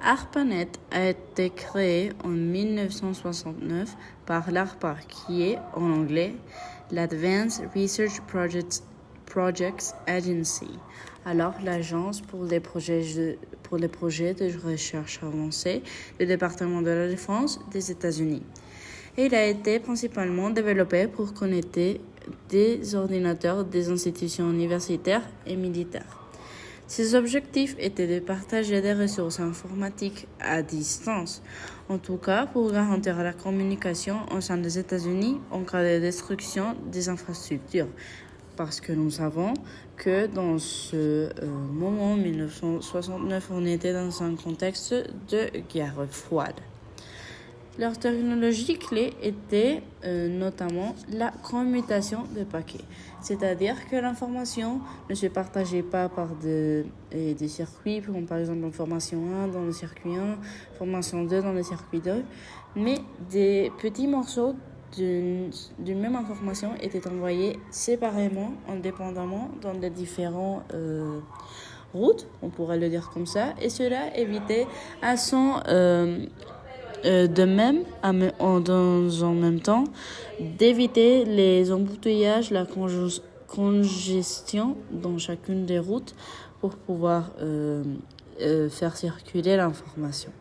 ARPANET a été créé en 1969 par l'ARPA, qui est en anglais l'Advanced Research Projects Agency, alors l'agence pour les projets de recherche avancée du département de la défense des États-Unis. Il a été principalement développé pour connecter des ordinateurs des institutions universitaires et militaires. Ses objectifs étaient de partager des ressources informatiques à distance, en tout cas pour garantir la communication au sein des États-Unis en cas de destruction des infrastructures. Parce que nous savons que dans ce moment, 1969, on était dans un contexte de guerre froide. Leur technologie clé était notamment la commutation de paquets, c'est-à-dire que l'information ne se partageait pas par des circuits, comme par exemple l'information 1 dans le circuit 1, information 2 dans le circuit 2, mais des petits morceaux d'une même information étaient envoyés séparément, indépendamment, dans des différentes routes, on pourrait le dire comme ça, et cela évitait à son... de même, dans en même temps, d'éviter les embouteillages, la congestion dans chacune des routes pour pouvoir faire circuler l'information.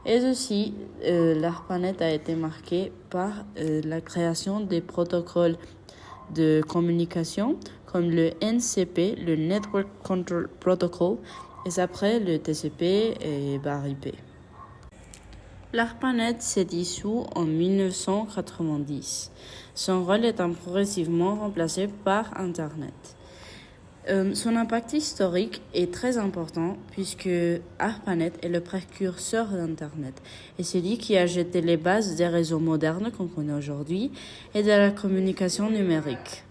Et aussi, l'ARPANET a été marqué par la création des protocoles de communication comme le NCP, le Network Control Protocol, et après le TCP et IP. L'ARPANET s'est dissous en 1990, son rôle étant progressivement remplacé par Internet. Son impact historique est très important puisque ARPANET est le précurseur d'Internet et c'est lui qui a jeté les bases des réseaux modernes qu'on connaît aujourd'hui et de la communication numérique.